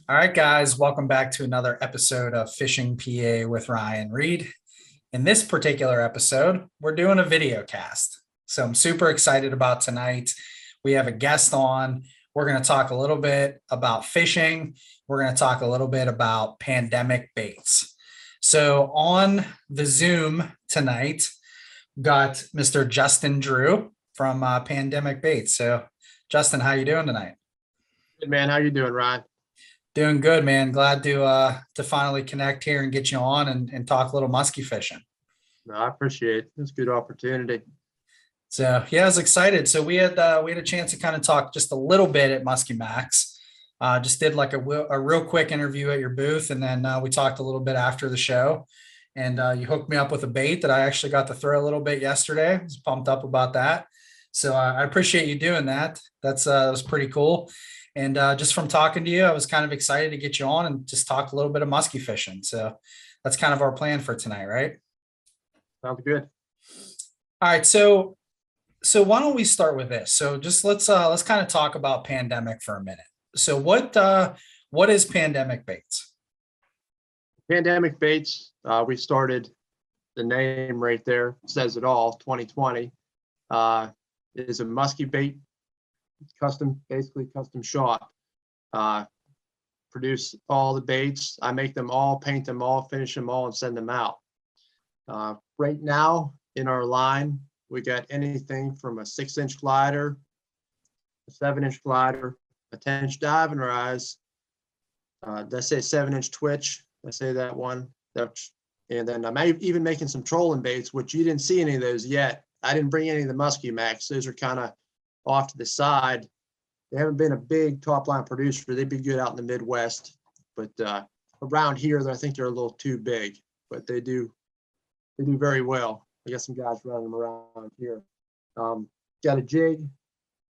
All right, guys, welcome back to another episode of Fishing PA with Ryan Reed. In this particular episode, we're doing a video cast. So I'm super excited about tonight. We have a guest on. We're going to talk a little bit about fishing. We're going to talk a little bit about pandemic baits. So on the Zoom tonight, got Mr. Justinn Drew from Pandemic Baits. So Justin, how you doing tonight? Good man. How you doing, Ryan? Doing good, man. Glad to finally connect here and get you on and talk a little musky fishing. No, I appreciate it. It's a good opportunity. So yeah, I was excited. So we had a chance to kind of talk just a little bit at Musky Max. Just did like a real quick interview at your booth, and then we talked a little bit after the show. And you hooked me up with a bait that I actually got to throw a little bit yesterday. I was pumped up about that. So I appreciate you doing that. That was pretty cool. And just from talking to you, I was kind of excited to get you on and just talk a little bit of musky fishing. So that's kind of our plan for tonight, right? Sounds good. All right. So why don't we start with this? So just let's kind of talk about pandemic for a minute. So what is Pandemic Baits? Pandemic baits. We started, the name right there says it all. 2020 is a musky bait, basically custom shop. Produce all the baits. I make them all, paint them all, finish them all, and send them out. Right now in our line, we got anything from a 6-inch glider, a 7-inch glider, a 10-inch dive and rise. Let's say 7-inch twitch. I say that one. And then I'm even making some trolling baits, which you didn't see any of those yet. I didn't bring any of the Musky Max. Those are kind of off to the side. They haven't been a big top line producer. They'd be good out in the Midwest, but around here, I think they're a little too big. But they do very well. I got some guys running them around here. Got a jig,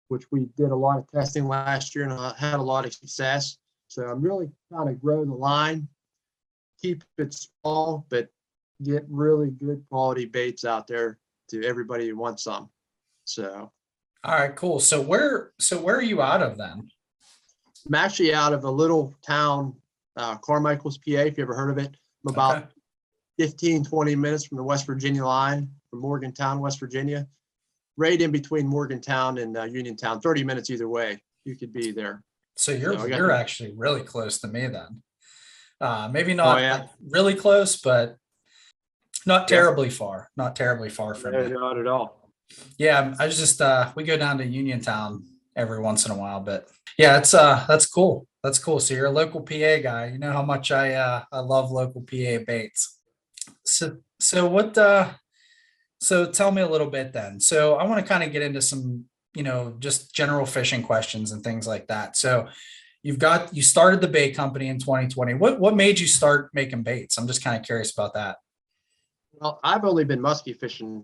which we did a lot of testing last year, and I had a lot of success. So I'm really trying to grow the line, keep it small, but get really good quality baits out there to everybody who wants some. So. All right, cool. So where are you out of then? I'm actually out of a little town, Carmichael's, PA, if you ever heard of it. I'm about 15, 20 minutes from the West Virginia line, from Morgantown, West Virginia. Right in between Morgantown and Uniontown, 30 minutes either way. You could be there. So you're actually really close to me then. Maybe not like really close, but not terribly far. Not terribly far from me. Not at all. Yeah, I was just we go down to Uniontown every once in a while, but yeah, it's that's cool. That's cool. So you're a local PA guy. You know how much I love local PA baits. So tell me a little bit then. So I want to kind of get into some, just general fishing questions and things like that. So you started the bait company in 2020. What made you start making baits? I'm just kind of curious about that. Well, I've only been musky fishing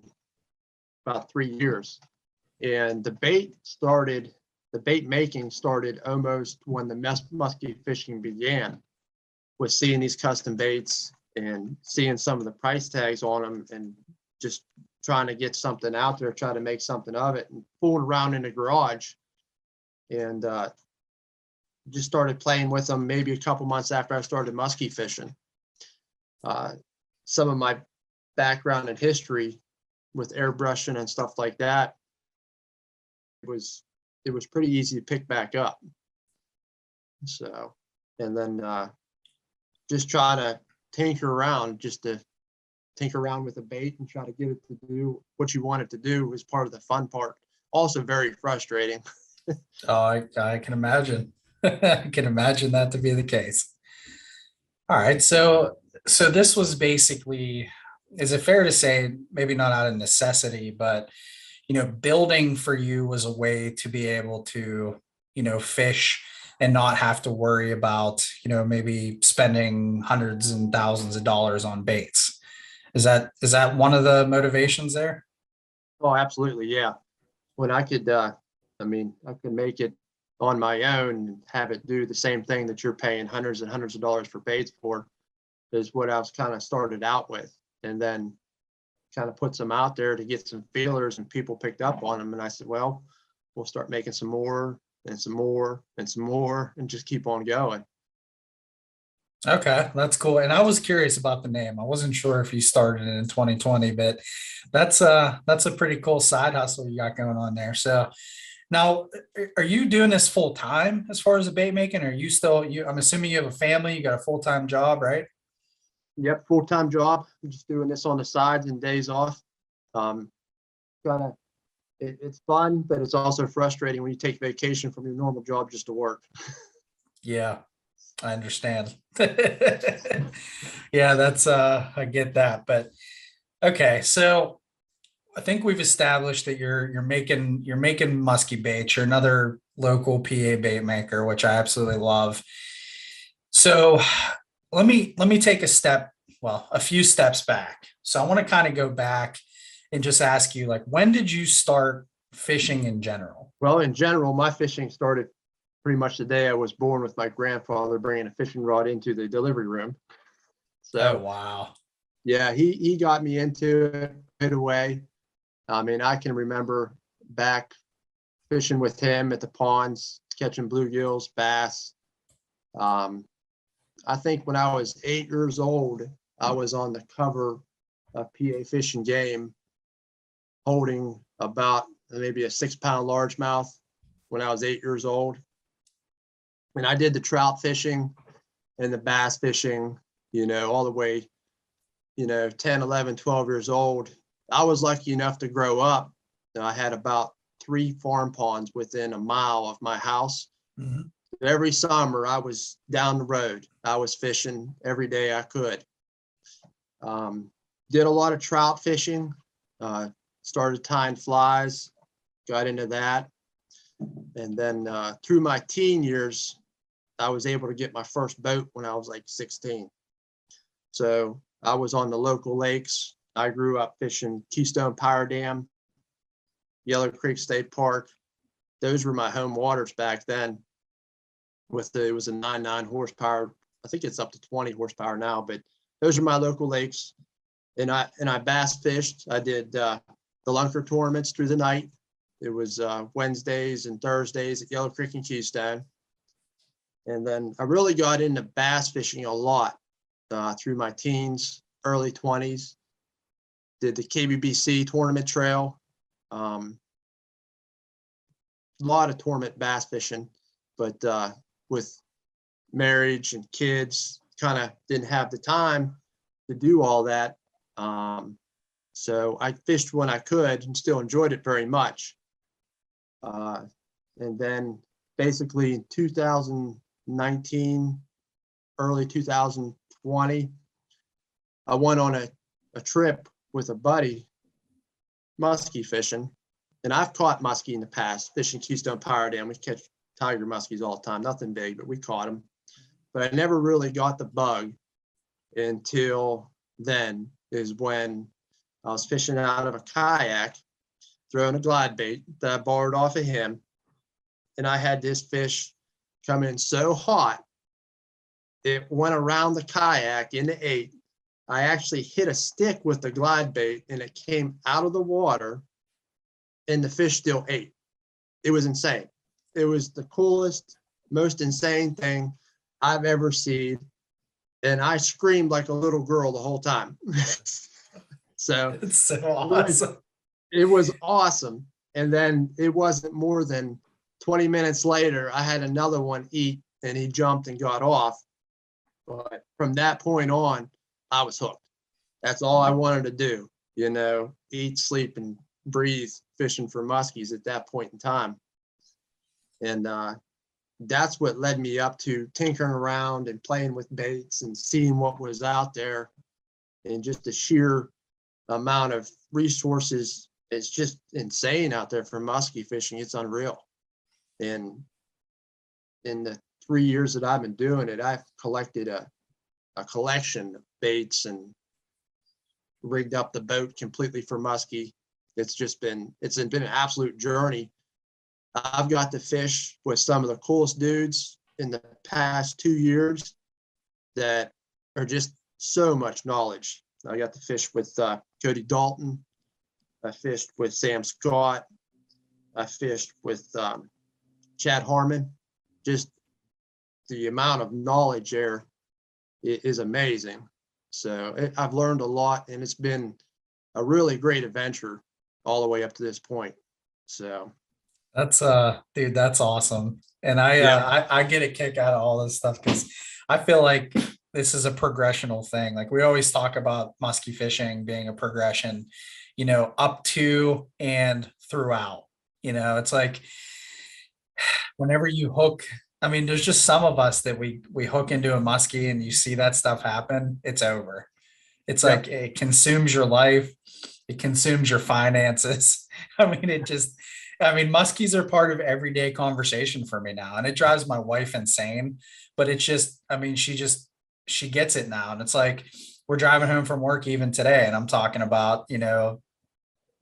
about 3 years, and the bait making started almost when the musky fishing began, with seeing these custom baits and seeing some of the price tags on them and just trying to get something out there, try to make something of it, and fooling around in the garage, and just started playing with them maybe a couple months after I started musky fishing. Some of my background and history with airbrushing and stuff like that, it was pretty easy to pick back up. So, and then just try to tinker around with the bait and try to get it to do what you want it to do is part of the fun part. Also very frustrating. Oh, I can imagine. I can imagine that to be the case. All right. So this was basically, is it fair to say, maybe not out of necessity, but, building for you was a way to be able to, fish and not have to worry about, maybe spending hundreds and thousands of dollars on baits. Is that one of the motivations there? Oh, absolutely. Yeah. When I could, I could make it on my own and have it do the same thing that you're paying hundreds and hundreds of dollars for baits for, is what I was kind of started out with. And then kind of put some out there to get some feelers, and people picked up on them. And I said, well, we'll start making some more and some more and some more and just keep on going. Okay, that's cool. And I was curious about the name. I wasn't sure if you started it in 2020, but that's a pretty cool side hustle you got going on there. So now, are you doing this full time as far as the bait making? Or are you still you? I'm assuming you have a family. You got a full time job, right? Yep, full-time job. I'm just doing this on the sides and days off. Um, kind of, it's fun, but it's also frustrating when you take vacation from your normal job just to work. Yeah, I understand. Yeah, that's I get that. But okay, so I think we've established that you're making musky baits. You're another local PA bait maker, which I absolutely love. So let me take a few steps back. So I want to kind of go back and just ask you, like, when did you start fishing in general? Well, in general, my fishing started pretty much the day I was born with my grandfather bringing a fishing rod into the delivery room. Oh, So wow. yeah, he got me into it right away. I mean, I can remember back fishing with him at the ponds, catching bluegills, bass. Um, I think when I was 8 years old, I was on the cover of PA Fish and Game holding about maybe a 6 pound largemouth when I was 8 years old. And I did the trout fishing and the bass fishing, all the way, 10, 11, 12 years old. I was lucky enough to grow up. I had about 3 farm ponds within a mile of my house. Mhm. Every summer I was down the road. I was fishing every day I could. Um, did a lot of trout fishing, uh, started tying flies, got into that. And then through my teen years, I was able to get my first boat when I was like 16. So I was on the local lakes. I grew up fishing Keystone Power Dam, Yellow Creek State Park. Those were my home waters back then. It was a 9.9 horsepower. I think it's up to 20 horsepower now, but those are my local lakes. And I bass fished. I did the lunker tournaments through the night. It was Wednesdays and Thursdays at Yellow Creek and Keystone. And then I really got into bass fishing a lot through my teens, early 20s. Did the KBBC tournament trail. A lot of tournament bass fishing, but with marriage and kids, kind of didn't have the time to do all that. So I fished when I could and still enjoyed it very much. And then basically in 2019, early 2020, I went on a trip with a buddy, muskie fishing. And I've caught muskie in the past, fishing Keystone Power Dam. We catch tiger muskies all the time, nothing big, but we caught them. But I never really got the bug until then, is when I was fishing out of a kayak, throwing a glide bait that I borrowed off of him. And I had this fish come in so hot, it went around the kayak into 8. I actually hit a stick with the glide bait and it came out of the water and the fish still ate. It was insane. It was the coolest, most insane thing I've ever seen. And I screamed like a little girl the whole time. So It's so it was, awesome. it was awesome. And then it wasn't more than 20 minutes later, I had another one eat and he jumped and got off. But from that point on, I was hooked. That's all I wanted to do, eat, sleep, and breathe fishing for muskies at that point in time. And that's what led me up to tinkering around and playing with baits and seeing what was out there. And just the sheer amount of resources, it's just insane out there for musky fishing. It's unreal. And in the 3 years that I've been doing it, I've collected a collection of baits and rigged up the boat completely for musky. It's been an absolute journey. I've got to fish with some of the coolest dudes in the past 2 years that are just so much knowledge. I got to fish with Cody Dalton. I fished with Sam Scott. I fished with Chad Harmon. Just the amount of knowledge there is amazing. So I've learned a lot, and it's been a really great adventure all the way up to this point. So That's dude, that's awesome. And yeah, I get a kick out of all this stuff because I feel like this is a progressional thing. Like we always talk about musky fishing being a progression, up to and throughout. It's like whenever you hook, I mean, there's just some of us that we hook into a muskie and you see that stuff happen, it's over. It's yeah, like it consumes your life, it consumes your finances. I mean, muskies are part of everyday conversation for me now, and it drives my wife insane. But it's just, I mean, she gets it now, and it's like we're driving home from work even today, and I'm talking about,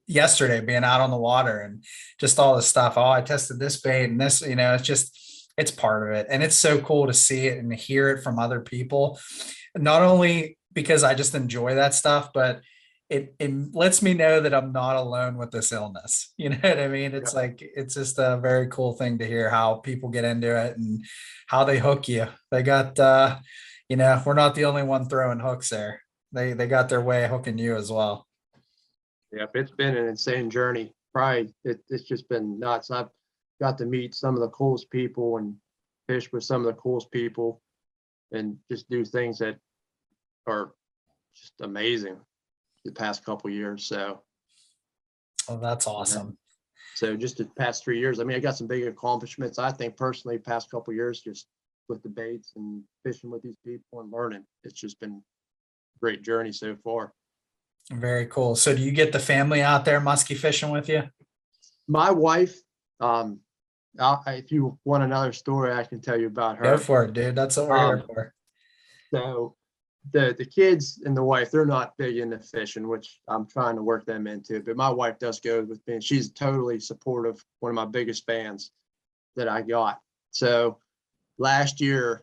yesterday being out on the water and just all this stuff. Oh, I tested this bait and this, it's part of it. And it's so cool to see it and hear it from other people. Not only because I just enjoy that stuff, but it lets me know that I'm not alone with this illness. You know what I mean? It's yeah. like, it's just a very cool thing to hear how people get into it and how they hook you. They got, we're not the only one throwing hooks there. They got their way of hooking you as well. Yep, it's been an insane journey. Probably it's just been nuts. I've got to meet some of the coolest people and fish with some of the coolest people and just do things that are just amazing the past couple of years. So Oh, that's yeah. awesome. So just the past 3 years, I mean, I got some big accomplishments. I think personally, past couple of years, just with the baits and fishing with these people and learning. It's just been a great journey so far. Very cool. So do you get the family out there musky fishing with you? My wife, if you want another story, I can tell you about Go her. for it, dude. That's what we're here for. So the kids and the wife, they're not big into fishing, which I'm trying to work them into. But my wife does go with me, and she's totally supportive. One of my biggest fans that I got. So last year,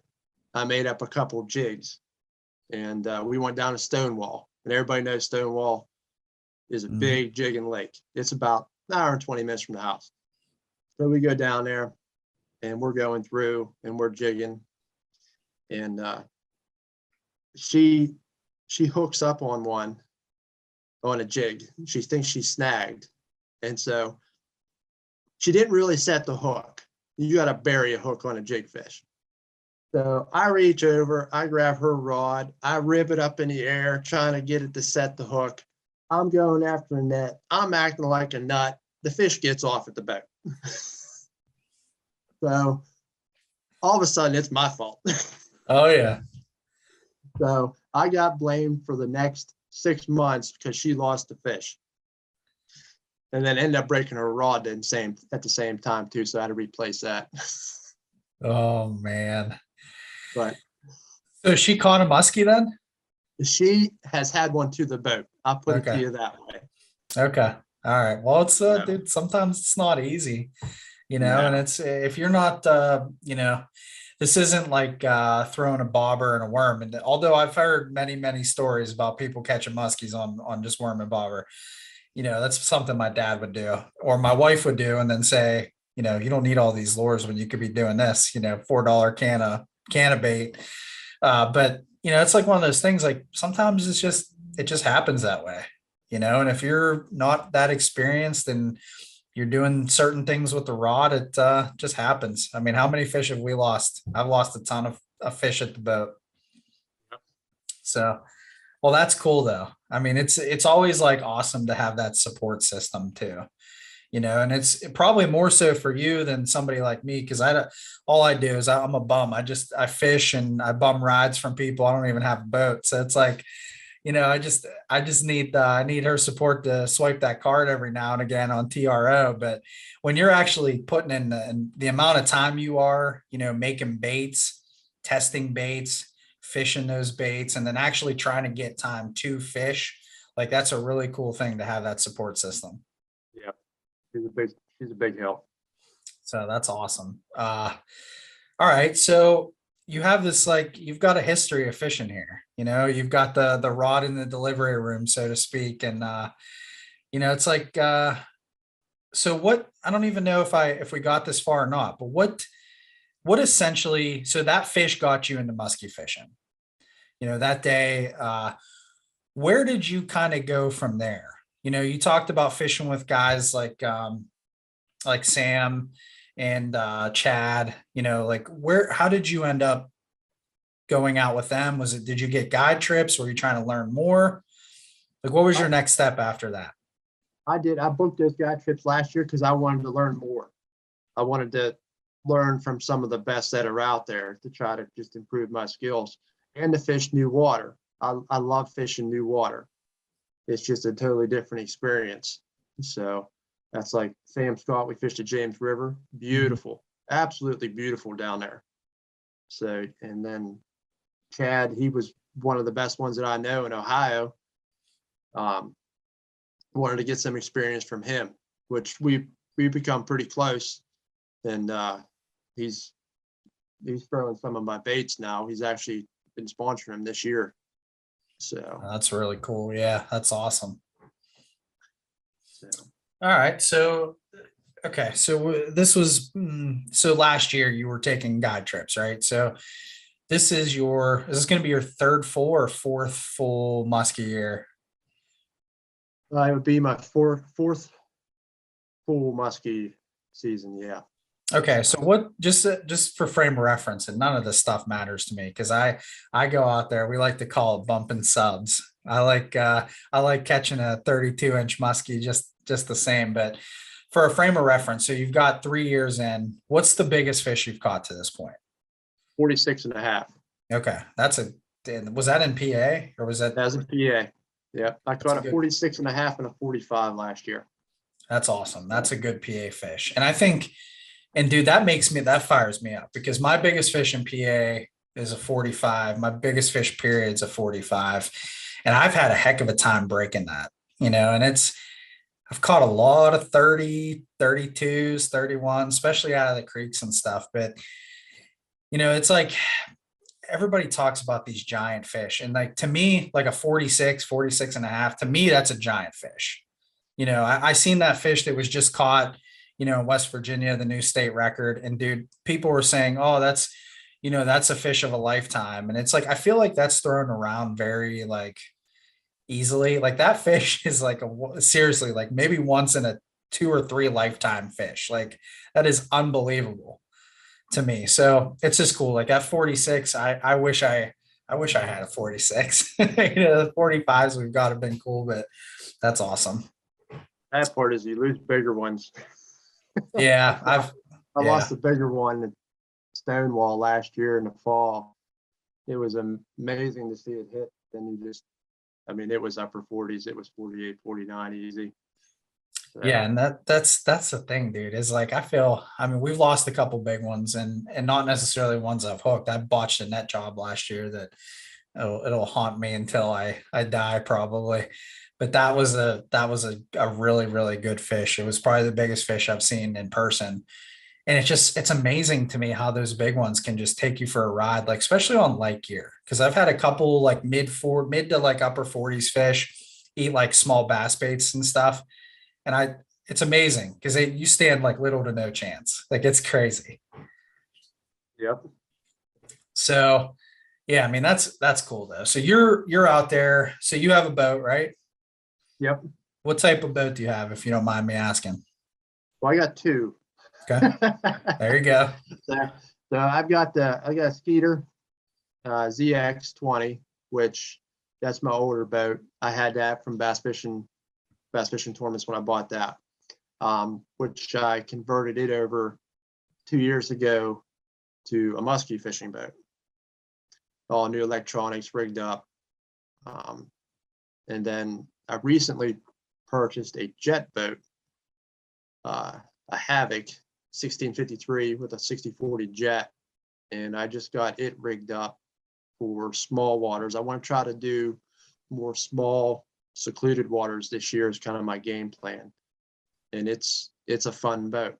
I made up a couple of jigs, and we went down to Stonewall. And everybody knows Stonewall is a big jigging lake. It's about an hour and 20 minutes from the house. So we go down there, and we're going through, and we're jigging, and she hooks up on a jig. She thinks she's snagged, and so she didn't really set the hook. You got to bury a hook on a jig fish. So I reach over, I grab her rod, I rip it up in the air, trying to get it to set the hook. I'm going after the net. I'm acting like a nut. The fish gets off at the boat. So all of a sudden, it's my fault. Oh yeah. So I got blamed for the next 6 months because she lost the fish. And then ended up breaking her rod at the same time too. So I had to replace that. Oh man. But So she caught a muskie then? she has had one to the boat. I'll put it to Okay. you that way. Okay. All right. Well, it's So, dude, sometimes it's not easy, and no. it's if you're not this isn't like throwing a bobber and a worm. And although I've heard many, many stories about people catching muskies on just worm and bobber, that's something my dad would do or my wife would do and then say, you don't need all these lures when you could be doing this, $4 can of bait. But it's like one of those things, like sometimes it just happens that way, and if you're not that experienced and you're doing certain things with the rod, it just happens. I mean, how many fish have we lost? I've lost a ton of fish at the boat. So, well, that's cool though. I mean, it's always like awesome to have that support system too, and it's probably more so for you than somebody like me. Cause all I do is I'm a bum. I fish and I bum rides from people. I don't even have a boat. So it's like, I just need I need her support to swipe that card every now and again on TRO. But when you're actually putting in the amount of time you are, making baits, testing baits, fishing those baits, and then actually trying to get time to fish, like that's a really cool thing to have that support system. Yeah. She's a big help. So that's awesome. All right. So you have this, like, you've got a history of fishing here, you've got the rod in the delivery room, so to speak. And, it's like, so what, I don't even know if we got this far or not, but what essentially, so that fish got you into musky fishing. that day, where did you kind of go from there? You talked about fishing with guys like Sam and Chad, like how did you end up going out with them? Did you get guide trips? Were you trying to learn more? Like, what was your next step after that? I did. I booked those guide trips last year because I wanted to learn more. I wanted to learn from some of the best that are out there to try to just improve my skills and to fish new water. I love fishing new water. It's just a totally different experience. So that's like Sam Scott. We fished at James River. Beautiful, absolutely beautiful down there. So, and then Chad, he was one of the best ones that I know in Ohio. Wanted to get some experience from him, which we've become pretty close. And he's throwing some of my baits now. He's actually been sponsoring him this year. So that's really cool. Yeah, that's awesome. So. All right. So, okay. So this was, so last year you were taking guide trips, right? So is this going to be your third full or fourth full musky year? It would be my fourth full musky season. Yeah. Okay, so what? Just for frame of reference, and none of this stuff matters to me because I go out there. We like to call it bumping subs. I like catching a 32-inch muskie just the same. But for a frame of reference, so you've got 3 years in. What's the biggest fish you've caught to this point? 46 and a half. Okay, was that in PA or was that? That was in PA. Yeah, I caught a 46 and a half and a 45 last year. That's awesome. That's a good PA fish, and I think. And dude, that fires me up because my biggest fish in PA is a 45. My biggest fish period is a 45. And I've had a heck of a time breaking that, and I've caught a lot of 30, 32s, 31, especially out of the creeks and stuff. But, it's like everybody talks about these giant fish. And like, to me, like a 46, 46 and a half, to me, that's a giant fish. I seen that fish that was just caught West Virginia, the new state record. And dude, people were saying, oh, that's a fish of a lifetime. And it's like, I feel like that's thrown around very like easily. Like that fish is like seriously, like maybe once in a 2 or 3 lifetime fish. Like that is unbelievable to me. So it's just cool. Like at 46, I wish I had a 46, the 45s we've got have been cool, but that's awesome. That part is you lose bigger ones. Yeah, I lost a bigger one at Stonewall last year in the fall. It was amazing to see it hit. Then it was upper 40s. It was 48, 49 easy. So. Yeah, and that's the thing, dude, is like we've lost a couple big ones and not necessarily ones I've hooked. I botched a net job last year that it'll haunt me until I die probably. But that was a really, really good fish. It was probably the biggest fish I've seen in person. And it's amazing to me how those big ones can just take you for a ride, like especially on light gear. Cause I've had a couple like mid to like upper 40s fish eat like small bass baits and stuff. And it's amazing because you stand like little to no chance. Like it's crazy. Yep. So yeah, that's cool though. So you're out there. So you have a boat, right? Yep. What type of boat do you have, if you don't mind me asking? Well, I got 2. Okay. There you go. So I got a Skeeter ZX20, which that's my older boat. I had that from bass fishing tournaments when I bought that, which I converted it over 2 years ago to a musky fishing boat. All new electronics rigged up. And then I recently purchased a jet boat, a Havoc 1653 with a 6040 jet. And I just got it rigged up for small waters. I want to try to do more small secluded waters this year is kind of my game plan. And it's a fun boat.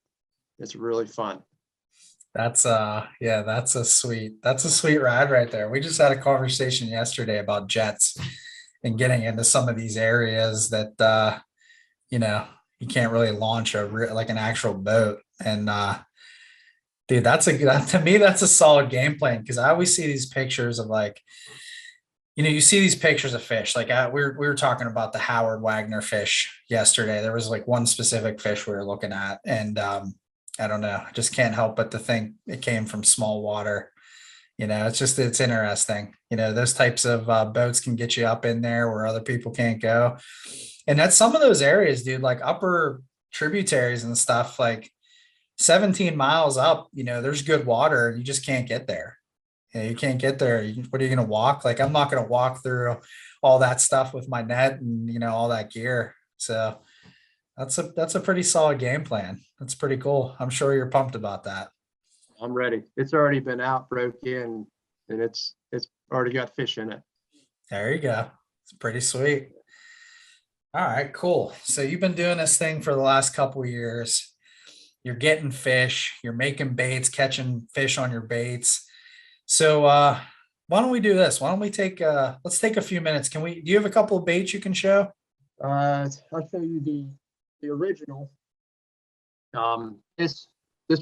It's really fun. That's a sweet ride right there. We just had a conversation yesterday about jets and getting into some of these areas that you can't really launch like an actual boat. And dude, to me that's a solid game plan because I always see these pictures of like You see these pictures of fish. Like we were talking about the Howard Wagner fish yesterday. There was like one specific fish we were looking at, and I don't know, I just can't help but to think it came from small water. It's interesting. Those types of boats can get you up in there where other people can't go. And that's some of those areas, dude, like upper tributaries and stuff, like 17 miles up, there's good water. You just can't get there. You can't get there. What are you going to walk? Like, I'm not going to walk through all that stuff with my net and, all that gear. So that's a pretty solid game plan. That's pretty cool. I'm sure you're pumped about that. I'm ready. It's already been out, broke in, and it's already got fish in it. There you go. It's pretty sweet. All right, cool. So you've been doing this thing for the last couple of years. You're getting fish, you're making baits, catching fish on your baits. So why don't we do this? Why don't we let's take a few minutes. Do you have a couple of baits you can show? I'll show you the original. This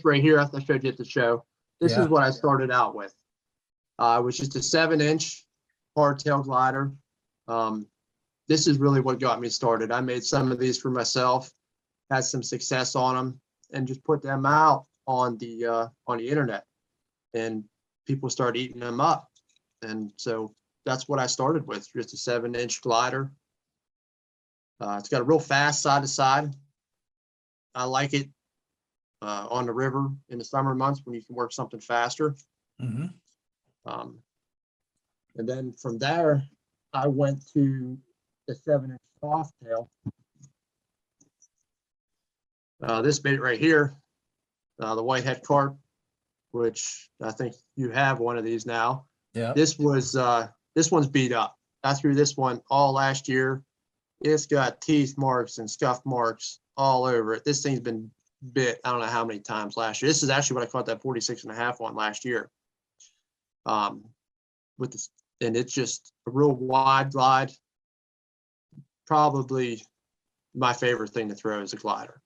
right here, I showed you at the show. This is what I started out with. It was just a 7-inch hardtail glider. This is really what got me started. I made some of these for myself, had some success on them, and just put them out on the internet, and people started eating them up. And so that's what I started with, just a 7-inch glider. It's got a real fast side to side. I like it on the river in the summer months when you can work something faster. Mm-hmm. And then from there, I went to the 7-inch soft tail. This bait right here, the whitehead carp, which I think you have one of these now. Yeah. This one's beat up. I threw this one all last year. It's got teeth marks and scuff marks all over it. This thing's been bit I don't know how many times last year. This is actually what I caught that 46.5 one last year. With this, and it's just a real wide glide. Probably my favorite thing to throw is a glider.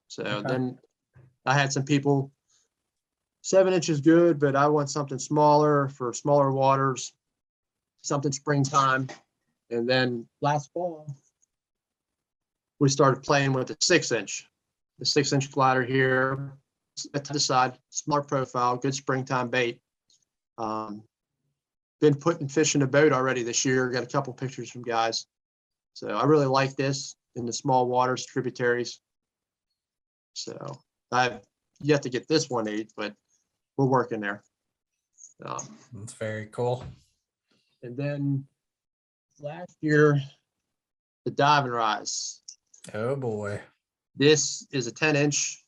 So then I had some people, 7-inch is good, but I want something smaller for smaller waters, something springtime. And then last fall, we started playing with the 6-inch. The 6-inch glider here, at the side, smaller profile, good springtime bait. Been putting fish in the boat already this year. Got a couple pictures from guys. So I really like this in the small waters, tributaries. So I've yet to get this one ate, but we're working there. That's very cool. And then last year, the diving rise. Oh boy. This is a 10-inch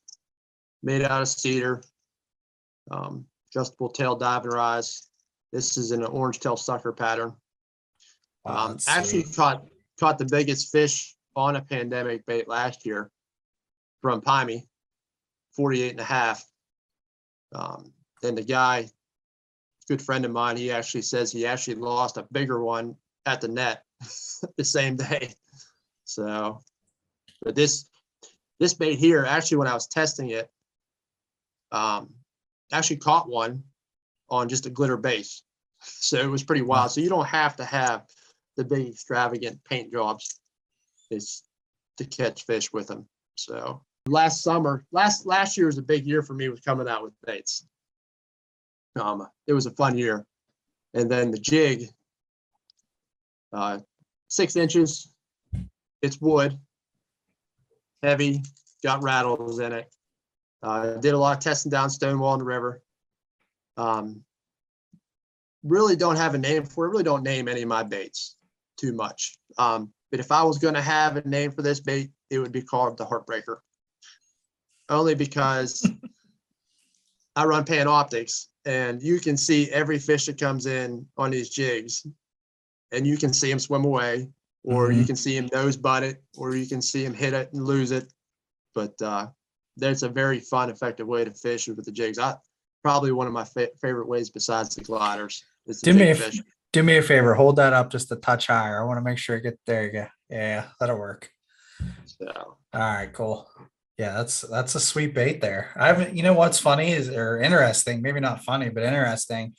made out of cedar, adjustable tail diving rise. This is in an orange tail sucker pattern. Wow, actually caught the biggest fish on a pandemic bait last year from Pymie, 48.5. Then the guy, good friend of mine, he actually says he actually lost a bigger one at the net the same day. So, but this bait here, actually, when I was testing it, actually caught one on just a glitter base. So it was pretty wild. So you don't have to have the big extravagant paint jobs to catch fish with them. So last year was a big year for me with coming out with baits. It was a fun year. And then the jig, 6 inches, it's wood, heavy, got rattles in it. Did a lot of testing down Stonewall in the river. Really don't have a name for it. Really don't name any of my baits too much. But if I was going to have a name for this bait, it would be called the Heartbreaker. Only because I run Panoptics, and you can see every fish that comes in on these jigs, and you can see them swim away, or you can see him nose butt it, or you can see him hit it and lose it. But that's a very fun, effective way to fish with the jigs. Probably one of my favorite ways besides the gliders. Do me a favor. Hold that up just a touch higher. I want to make sure I get there. You go. Yeah, that'll work. So, all right, cool. Yeah, that's a sweet bait there. I haven't. You know what's funny or interesting? Maybe not funny, but interesting.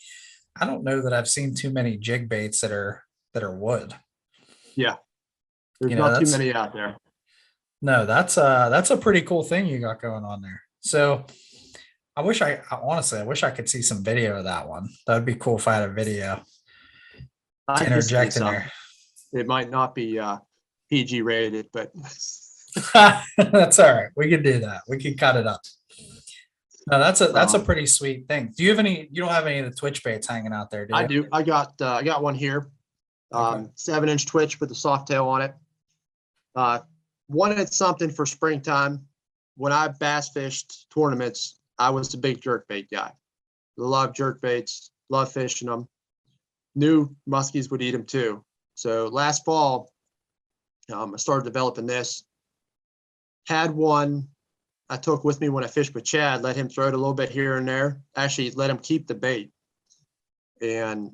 I don't know that I've seen too many jig baits that are wood. Yeah, there's You know, not too that's many out there. no, that's a pretty cool thing you got going on there. So honestly, I wish I could see some video of that one. That'd be cool if I had a video to I can send you interject in some. there. It might not be PG rated, but That's all right. We can do that. We can cut it up. No, that's a um, pretty sweet thing. Do you have any? You don't have any of the Twitch baits hanging out there, do I you? do. I got one here. Okay. 7-inch twitch with a soft tail on it. Wanted something for springtime. When I bass fished tournaments, I was a big jerk bait guy. Love jerk baits, love fishing them. Knew muskies would eat them too. So last fall, I started developing this. Had one I took with me when I fished with Chad, let him throw it a little bit here and there. Actually, let him keep the bait. And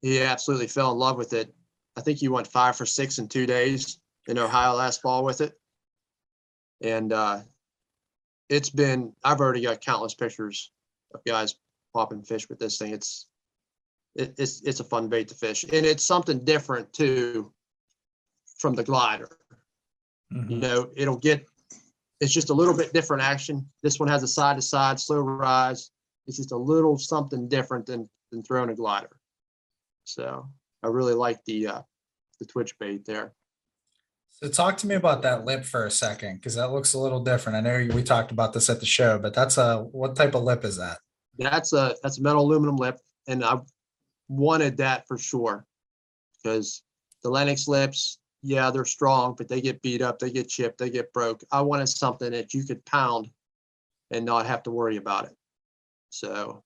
he absolutely fell in love with it. I think he went 5 for 6 in 2 days in Ohio last fall with it. And I've already got countless pictures of guys popping fish with this thing. It's a fun bait to fish. And it's something different too from the glider. Mhm. It's just a little bit different action. This one has a side to side, slow rise. It's just a little something different than throwing a glider. So I really like the twitch bait there. So talk to me about that lip for a second, because that looks a little different. I know we talked about this at the show, but that's what type of lip is that? That's a metal aluminum lip, and I wanted that for sure because the Lennox lips, yeah, they're strong, but they get beat up, they get chipped, they get broke. I wanted something that you could pound and not have to worry about it. So,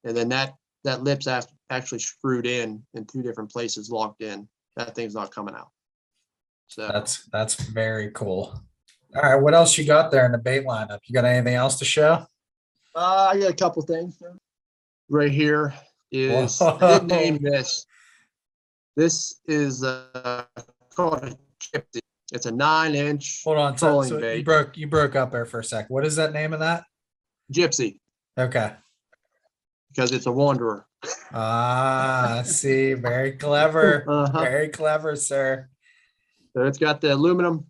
and then that lip's actually screwed in 2 different places, locked in. That thing's not coming out. So That's very cool. All right, what else you got there in the bait lineup? You got anything else to show? I got a couple things right here. I didn't name Whoa. this. This is called a gypsy. It's a 9-inch Hold on. So, trolling so bait. you broke up there for a sec. What is that name of that? Gypsy, Okay. because it's a wanderer. Ah, see, very clever. Uh-huh. Very clever, sir. So it's got the aluminum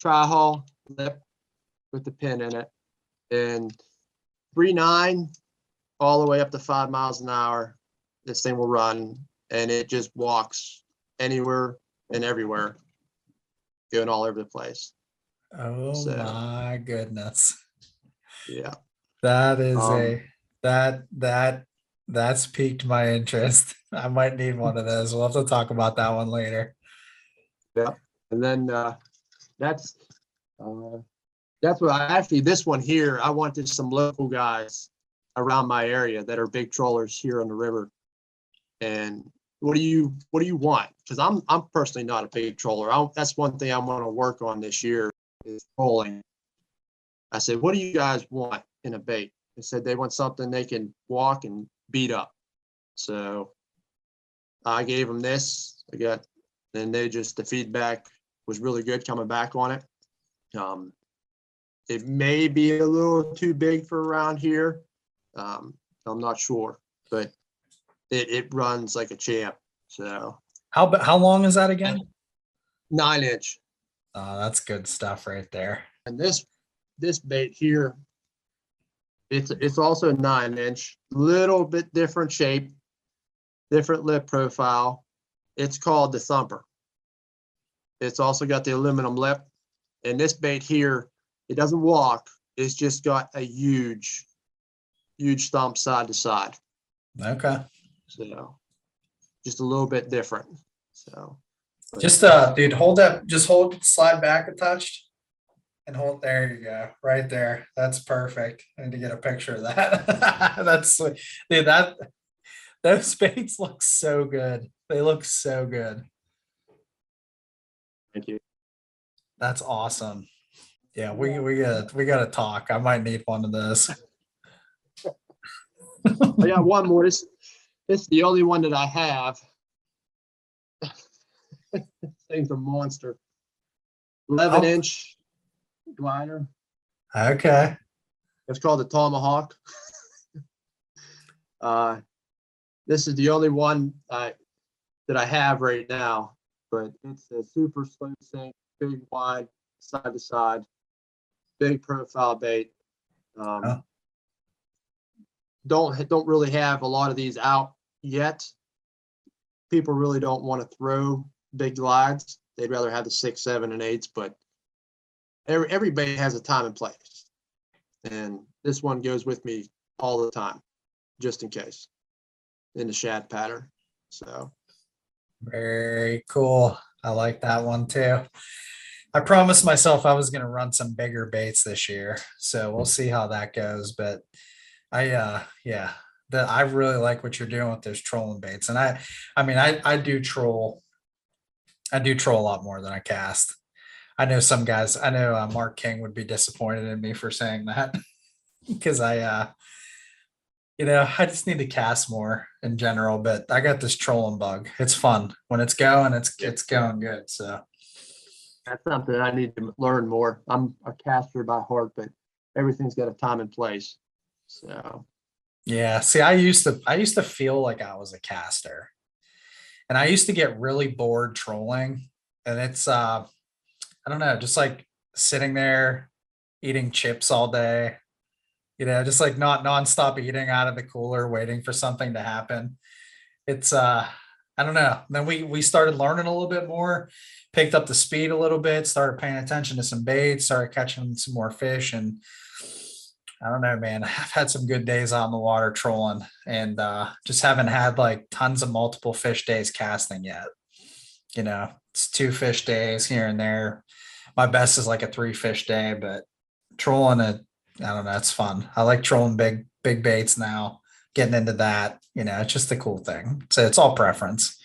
tri-hull lip with the pin in it, and 3.9 all the way up to 5 miles an hour. This thing will run, and it just walks anywhere and everywhere, going all over the place. Oh So my goodness. yeah. That is Um, that that's piqued my interest. I might need one of those. We'll have to talk about that one later. yeah. And then that's uh, that's what this one here, I wanted some local guys around my area that are big trollers here on the river. And what do you want? Because I'm personally not a big troller. That's one thing I want to work on this year is trolling. I said, what do you guys want in a bait? They said they want something they can walk and beat up. So I gave them this. And the feedback was really good coming back on it. It may be a little too big for around here. I'm not sure, but it runs like a champ. So How long is that again? 9-inch. Oh, that's good stuff right there. And this bait here, it's also 9-inch, little bit different shape, different lip profile. It's called the Thumper. It's also got the aluminum lip. And this bait here, it doesn't walk. It's just got a huge thump side to side. Okay. So just a little bit different. So Just dude, slide back a touch and hold. There you go. Right there. That's perfect. I need to get a picture of that. That's sweet. Dude, those baits look so good. They look so good. thank you. That's awesome. Yeah, we gotta talk. I might need one of those. I got one more. This is the only one that I have. This thing's a monster. 11-inch glider. Okay. It's called the Tomahawk. This is the only one that I have right now, but it's a super slow sink, big, wide, side to side, big profile bait. Oh. Don't really have a lot of these out yet. People really don't want to throw big glides. They'd rather have the 6, 7, and 8s, but every bait has a time and place. And this one goes with me all the time, just in case, in the shad pattern. So Very cool. I like that one too. I promised myself I was going to run some bigger baits this year, so we'll see how that goes. But yeah, I really like what you're doing with those trolling baits, and I mean, I do troll. I do troll a lot more than I cast. I know some guys. I know Mark King would be disappointed in me for saying that because I just need to cast more in general. But I got this trolling bug. It's fun when it's going. It's going good. So. that's something I need to learn more. I'm a caster by heart, but everything's got a time and place. So Yeah, see, I used to feel like I was a caster. And I used to get really bored trolling. And it's I don't know, just like sitting there eating chips all day, just like not nonstop eating out of the cooler, waiting for something to happen. It's I don't know. Then we started learning a little bit more, picked up the speed a little bit, started paying attention to some baits, started catching some more fish, and I don't know, man. I've had some good days out in the water trolling, and just haven't had like tons of multiple fish days casting yet. It's 2 fish days here and there. My best is like a 3 fish day, but trolling it, I don't know, it's fun. I like trolling big baits now, getting into that. It's just a cool thing. So it's all preference.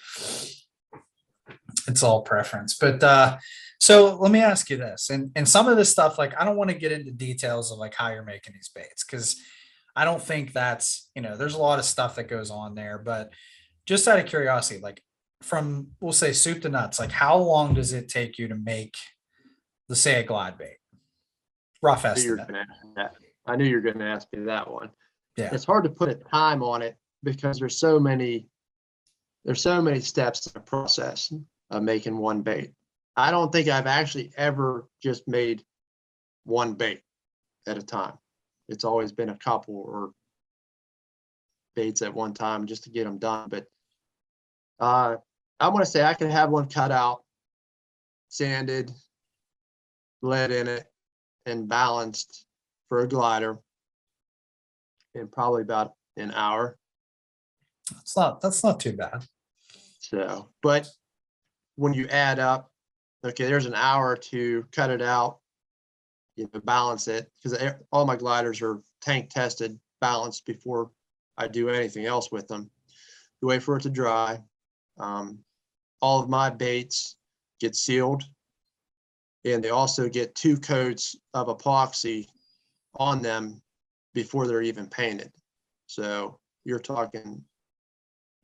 It's all preference. But so let me ask you this. And some of this stuff, like I don't want to get into details of like how you're making these baits, because I don't think that's, there's a lot of stuff that goes on there. But just out of curiosity, like from, we'll say, soup to nuts, like how long does it take you to make, let's say, a glide bait? Rough estimate. I knew you were going to ask me that one. Yeah. It's hard to put a time on it because there's so many steps in the process of making one bait. I don't think I've actually ever just made one bait at a time. It's always been a couple or baits at one time just to get them done. But I want to say I can have one cut out, sanded, lead in it, and balanced for a glider in probably about an hour. That's not too bad. So, but when you add up, okay, there's an hour to cut it out, balance it, because all my gliders are tank tested, balanced before I do anything else with them. You wait for it to dry. All of my baits get sealed, and they also get 2 coats of epoxy on them before they're even painted. So you're talking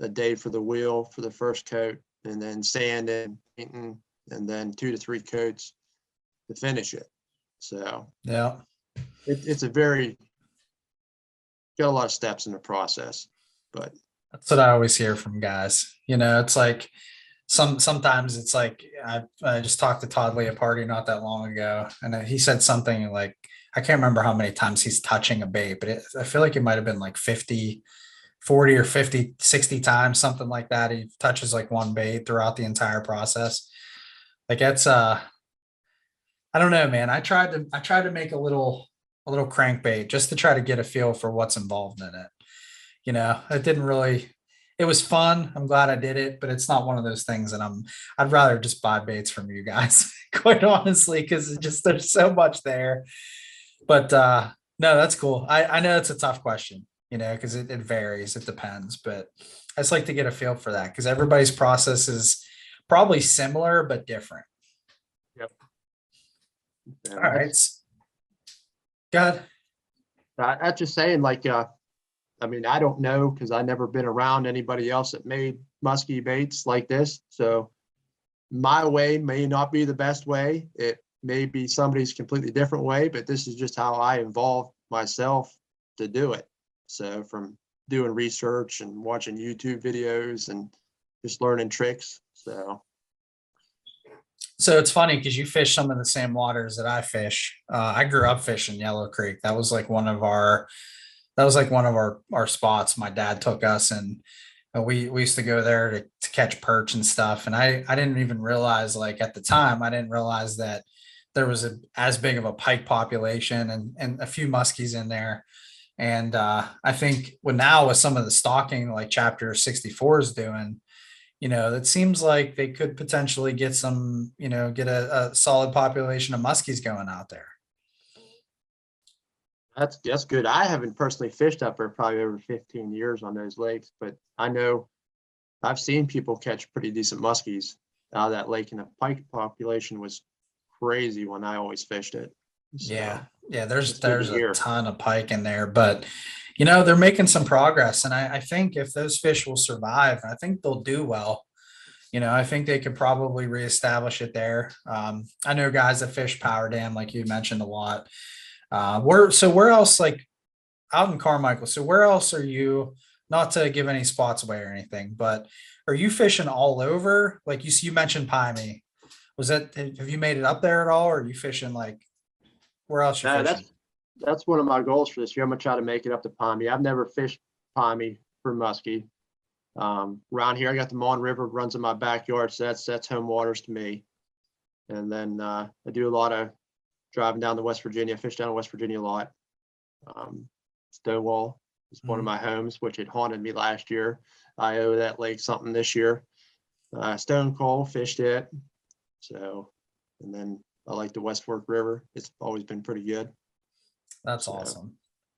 a day for the wheel for the first coat, and then sanding, painting, and then 2 to 3 coats to finish it. So yeah, it's got a lot of steps in the process, but that's what I always hear from guys. It's like sometimes it's like I just talked to Todd Lee at a party not that long ago, and he said something like, I can't remember how many times he's touching a bait, but I feel like it might have been like 40 or 50, 60 times, something like that. He touches like one bait throughout the entire process. Like it's I don't know, man. I tried to make a little crankbait just to try to get a feel for what's involved in it. It didn't really, it was fun. I'm glad I did it, but it's not one of those things that I'd rather just buy baits from you guys, quite honestly, because there's so much there. But no, that's cool. I know it's a tough question, because it varies, it depends, but I just like to get a feel for that because everybody's process is probably similar but different. yep. All right. Good. That's just saying, like, I mean, I don't know because I've never been around anybody else that made musky baits like this. So my way may not be the best way. It may be somebody's completely different way, but this is just how I involve myself to do it. So from doing research and watching YouTube videos and just learning tricks. So it's funny because you fish some of the same waters that I fish. I grew up fishing Yellow Creek. That was like one of our spots. My dad took us, and we used to go there to catch perch and stuff. And I didn't even realize, like at the time, I didn't realize that there was as big of a pike population and a few muskies in there. And I think now with some of the stocking, like Chapter 64 is doing, that seems like they could potentially get get a solid population of muskies going out there. That's good. I haven't personally fished up there probably over 15 years on those lakes, but I know I've seen people catch pretty decent muskies out of that lake, and the pike population was crazy when I always fished it. So, yeah. There's a ton of pike in there, but they're making some progress, and I think if those fish will survive, I think they'll do well. I think they could probably reestablish it there. I know guys that fish Power Dam, like you mentioned a lot. Where else, like out in Carmichael? So where else are you? Not to give any spots away or anything, but are you fishing all over? Like you mentioned Piney. Have you made it up there at all? Or are you fishing like where else you fishing? That's one of my goals for this year. I'm gonna try to make it up to Pommy. I've never fished Pommy for muskie. Around here, I got the Mon River runs in my backyard, so that's home waters to me. And then I do a lot of driving down to West Virginia. I fish down in West Virginia a lot. Stonewall is one of my homes, which had haunted me last year. I owe that lake something this year. Stone Coal, fished it. So, and then I like the West Fork River. It's always been pretty good. That's awesome.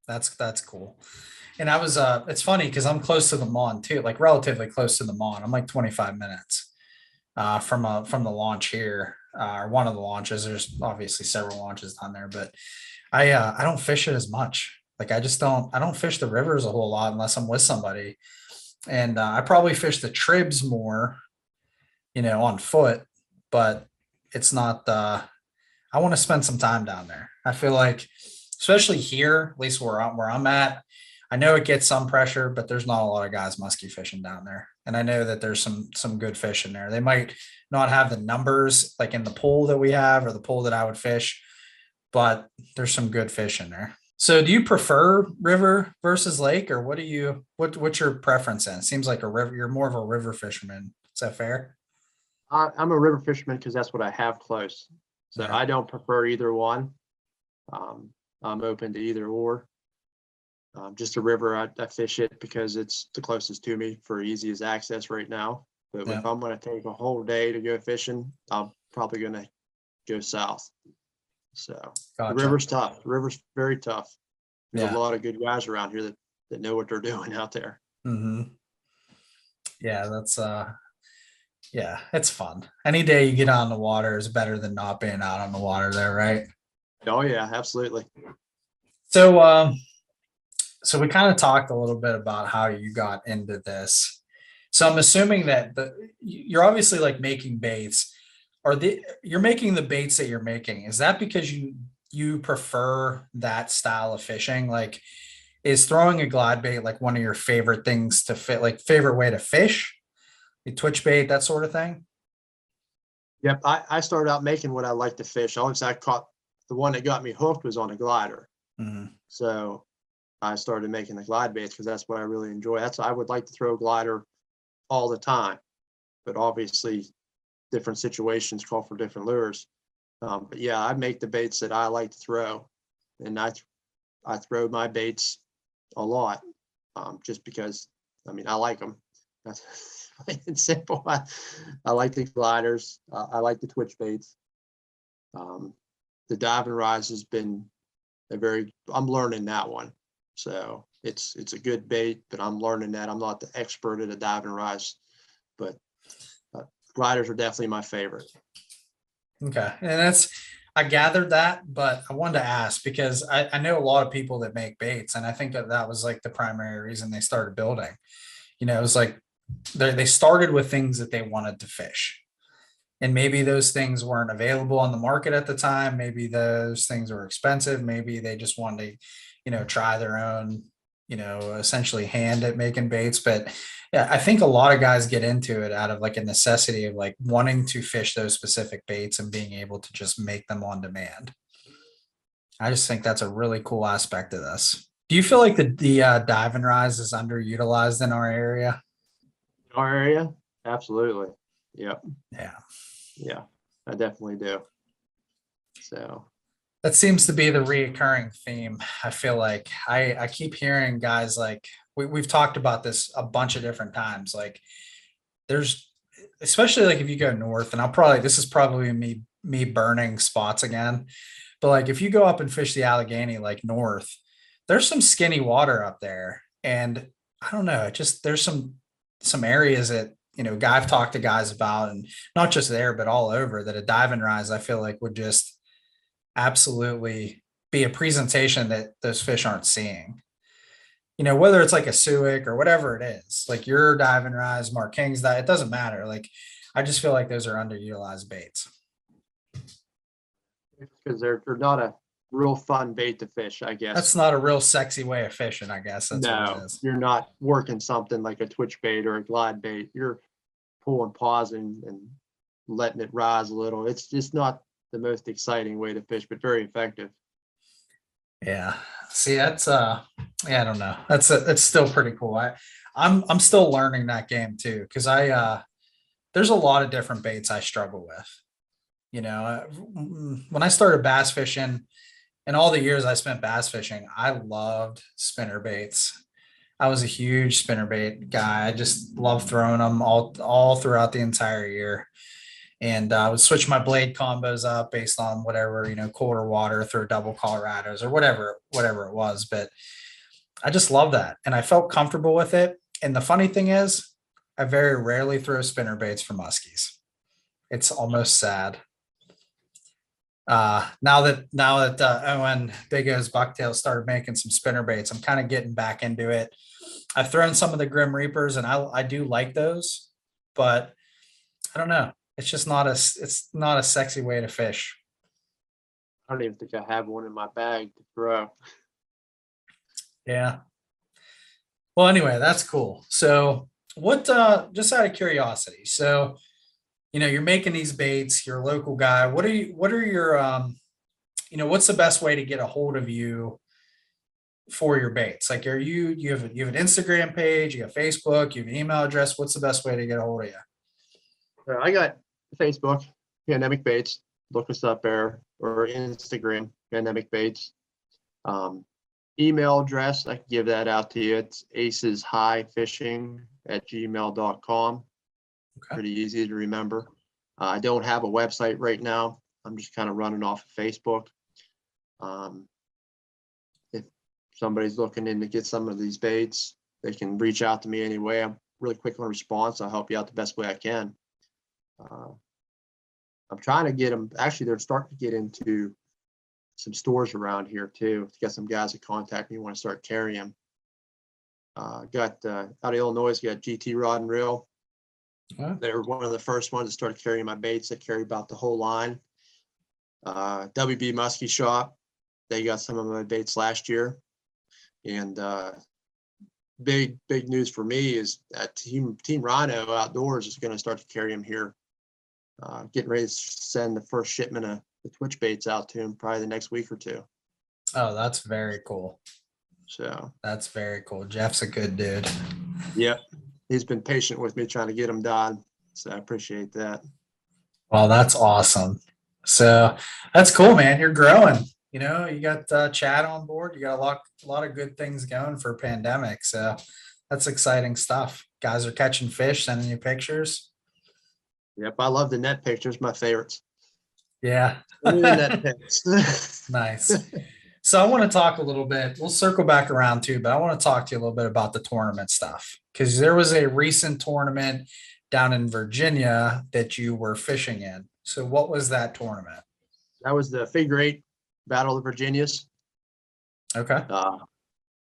That's cool. And I was it's funny because I'm close to the Mon too, like relatively close to the Mon. I'm like 25 minutes from the launch here, or one of the launches. There's obviously several launches down there, but I don't fish it as much. Like I don't fish the rivers a whole lot unless I'm with somebody. And I probably fish the tribs more, on foot, but it's not I want to spend some time down there. I feel like, especially here, at least where I'm at, I know it gets some pressure, but there's not a lot of guys musky fishing down there. And I know that there's some good fish in there. They might not have the numbers like in the pool that we have or the pool that I would fish, but there's some good fish in there. So do you prefer river versus lake, or what's your preference in? It seems like a river, you're more of a river fisherman. Is that fair? I'm a river fisherman because that's what I have close. So Yeah. I don't prefer either one. I'm open to either or. Just a river, I fish it because it's the closest to me for easiest access right now. But Yeah. if I'm going to take a whole day to go fishing, I'm probably going to go south. So Gotcha. the river's tough. The river's very tough. There's Yeah. a lot of good guys around here that know what they're doing out there. Mm-hmm. Yeah, that's yeah, it's fun. Any day you get on the water is better than not being out on the water there, right? Oh yeah, absolutely. So we kind of talked a little bit about how you got into this. So I'm assuming that you're obviously like making baits. You're making the baits that you're making. Is that because you prefer that style of fishing? Like, is throwing a glide bait like one of your favorite things to fit, like favorite way to fish? The twitch bait, that sort of thing? Yep, I started out making what I like to fish. I caught the one that got me hooked was on a glider. Mm-hmm. So I started making the glide baits because that's what I really enjoy. I would like to throw a glider all the time, but obviously different situations call for different lures. But yeah, I make the baits that I like to throw, and I throw my baits a lot, just because I like them. That's it's simple. I like the gliders. I like the twitch baits. The dive and rise has been I'm learning that one. So it's a good bait, but I'm learning that. I'm not the expert at a dive and rise, but gliders are definitely my favorite. Okay. And I gathered that, but I wanted to ask because I know a lot of people that make baits, and I think that was like the primary reason they started building. It was like they started with things that they wanted to fish. And maybe those things weren't available on the market at the time. Maybe those things were expensive. Maybe they just wanted to, try their own, essentially hand at making baits. But yeah, I think a lot of guys get into it out of like a necessity of like wanting to fish those specific baits and being able to just make them on demand. I just think that's a really cool aspect of this. Do you feel like the dive and rise is underutilized in our area? Our area, absolutely. Yep. Yeah. Yeah, I definitely do. So That seems to be the reoccurring theme. I feel like I keep hearing guys like we've talked about this a bunch of different times. Like there's especially like if you go north, and this is probably me burning spots again. But like if you go up and fish the Allegheny like north, there's some skinny water up there. And I don't know, just there's some areas that I've talked to guys about, and not just there, but all over, that a dive and rise I feel like would just absolutely be a presentation that those fish aren't seeing. Whether it's like a Suic or whatever it is, like your dive and rise, Mark King's that it doesn't matter. Like I just feel like those are underutilized baits. because they're not a real fun bait to fish, I guess. That's not a real sexy way of fishing, I guess. That's what it No, is. you're not working something like a twitch bait or a glide bait. You're pulling, pausing, and letting it rise a little. It's just not the most exciting way to fish, but very effective. Yeah. See, that's yeah, I don't know. That's still pretty cool. I'm still learning that game too, because there's a lot of different baits I struggle with. When I started bass fishing and all the years I spent bass fishing, I loved spinner baits. I was a huge spinner bait guy. I just loved throwing them all throughout the entire year. And I would switch my blade combos up based on whatever, colder water through double Colorados or whatever it was. But I just love that. And I felt comfortable with it. And the funny thing is, I very rarely throw spinner baits for muskies. It's almost sad. Now that Owen Big O's Bucktail started making some spinner baits, I'm kind of getting back into it. I've thrown some of the Grim Reapers, and I do like those, but I don't know. It's not a sexy way to fish. I don't even think I have one in my bag to throw. Yeah. Well, anyway, that's cool. So what, just out of curiosity, so, you're making these baits, you're a local guy. What are your, what's the best way to get a hold of you for your baits? Like, you have an Instagram page, you have Facebook, you have an email address. What's the best way to get a hold of you? I got Facebook, Pandemic Baits. Look us up there, or Instagram, Pandemic Baits. Email address, I can give that out to you. It's aceshighfishing@gmail.com. Okay. Pretty easy to remember. I don't have a website right now. I'm just kind of running off of Facebook. If somebody's looking in to get some of these baits, they can reach out to me anyway. I'm really quick on response. I'll help you out the best way I can. I'm trying to get them. Actually, they're starting to get into some stores around here too, to get some guys that contact me want to start carrying. Got out of Illinois, got GT Rod and Reel. Wow. They were one of the first ones that started carrying my baits. That carry about the whole line. WB Muskie Shop, they got some of my baits last year. And big news for me is that Team Rhino Outdoors is going to start to carry them here. Getting ready to send the first shipment of the twitch baits out to him probably the next week or two. Oh, that's very cool. So that's very cool. Jeff's a good dude. Yep. He's been patient with me trying to get them done. So I appreciate that. Well, that's awesome. So that's cool, man. You're growing. You got Chad on board. You got a lot of good things going for a pandemic. So that's exciting stuff. Guys are catching fish, sending you pictures. Yep. I love the net pictures. My favorites. Yeah. Net pics. Nice. So I want to talk a little bit. We'll circle back around too, but I want to talk to you a little bit about the tournament stuff, because there was a recent tournament down in Virginia that you were fishing in. So what was that tournament? That was the figure 8 Battle of the Virginias. Okay.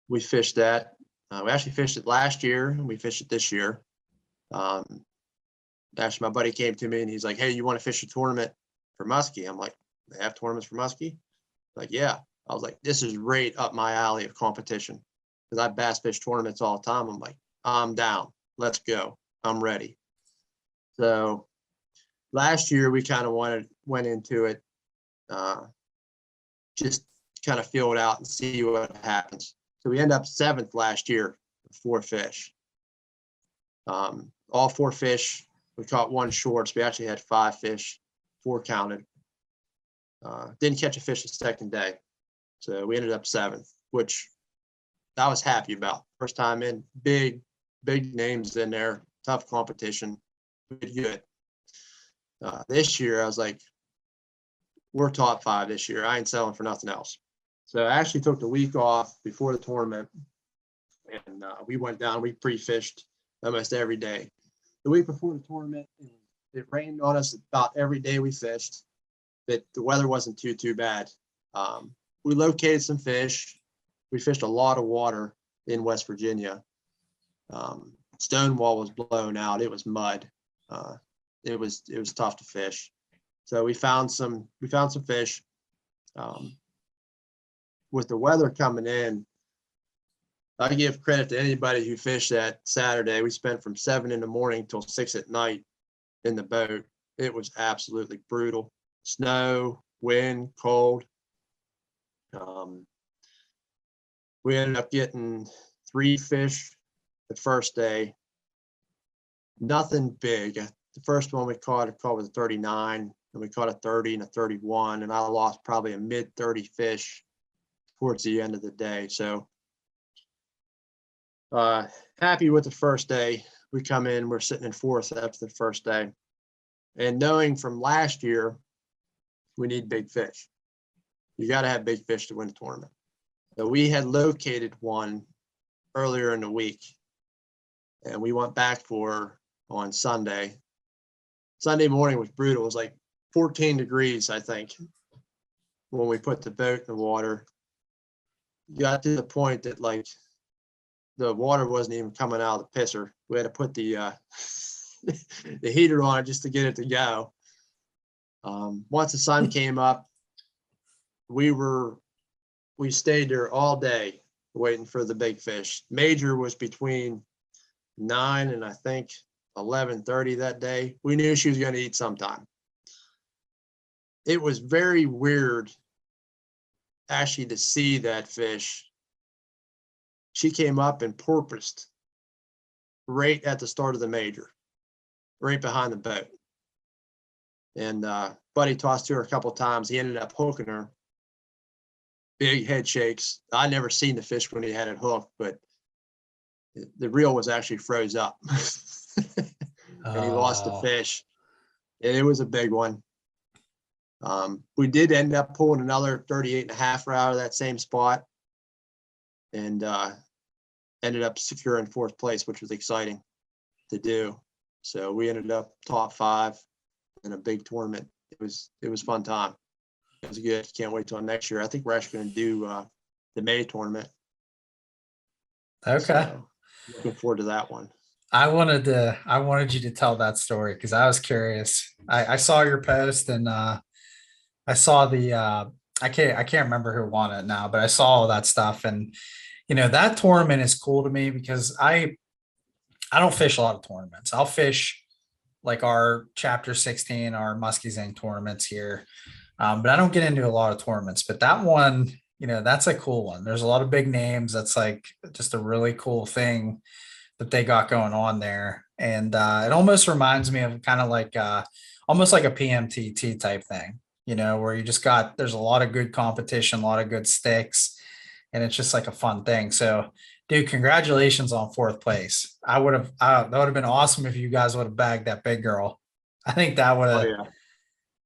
We fished that. We actually fished it last year, and we fished it this year. Actually, my buddy came to me and he's like, "Hey, you want to fish a tournament for muskie?" I'm like, "They have tournaments for muskie?" Like, yeah. I was like, "This is right up my alley of competition." because I bass fish tournaments all the time. I'm like, I'm down. Let's go. I'm ready. So last year we kind of went into it, just kind of feel it out and see what happens. So we end up 7th last year with 4 fish. All 4 fish, we caught 1 short. So we actually had 5 fish, 4 counted. Didn't catch a fish the second day. So we ended up 7th, which I was happy about. First time in, big names in there, tough competition. We did good. This year, I was like, we're top 5 this year. I ain't selling for nothing else. So I actually took the week off before the tournament, and we went down. We pre-fished almost every day. The week before the tournament, it rained on us about every day we fished, but the weather wasn't too bad. We located some fish. We fished a lot of water in West Virginia. Stonewall was blown out. It was mud. It was tough to fish. So we found some fish. With the weather coming in, I give credit to anybody who fished that Saturday. We spent from 7 in the morning till 6 at night in the boat. It was absolutely brutal. Snow, wind, cold. We ended up getting 3 fish the first day. Nothing big. The first one we caught was a 39, and we caught a 30 and a 31, and I lost probably a mid-30 fish towards the end of the day. So happy with the first day. We come in, we're sitting in 4th after the first day. And knowing from last year, we need big fish. You got to have big fish to win the tournament. So we had located one earlier in the week, and we went back for on Sunday. Sunday morning was brutal. It was like 14 degrees, I think, when we put the boat in the water. Got to the point that like the water wasn't even coming out of the pisser. We had to put the the heater on it just to get it to go. Once the sun came up, we stayed there all day waiting for the big fish. Major was between 9 and I think 11:30 that day. We knew she was going to eat sometime. It was very weird actually to see that fish. She came up and porpoised right at the start of the major, right behind the boat. And Buddy tossed to her a couple of times. He ended up hooking her. Big head shakes. I never seen the fish when he had it hooked, but the reel was actually froze up. And he lost the fish. And it was a big one. We did end up pulling another 38.5 out of that same spot, and ended up securing 4th place, which was exciting to do. So we ended up top 5 in a big tournament. It was fun time. It was good. Can't wait till next year. I think we're actually going to do the May tournament. Okay. So, looking forward to that one. I wanted you to tell that story because I was curious. I saw your post, and I saw the I can't remember who won it now, but I saw all that stuff. And that tournament is cool to me because I don't fish a lot of tournaments. I'll fish like our chapter 16, our Muskie tournaments here. But I don't get into a lot of tournaments. But that one, that's a cool one. There's a lot of big names. That's like just a really cool thing that they got going on there. And it almost reminds me of kind of like almost like a PMTT type thing, where you just there's a lot of good competition, a lot of good sticks, and it's just like a fun thing. So, dude, congratulations on 4th place. That would have been awesome if you guys would have bagged that big girl. I think that would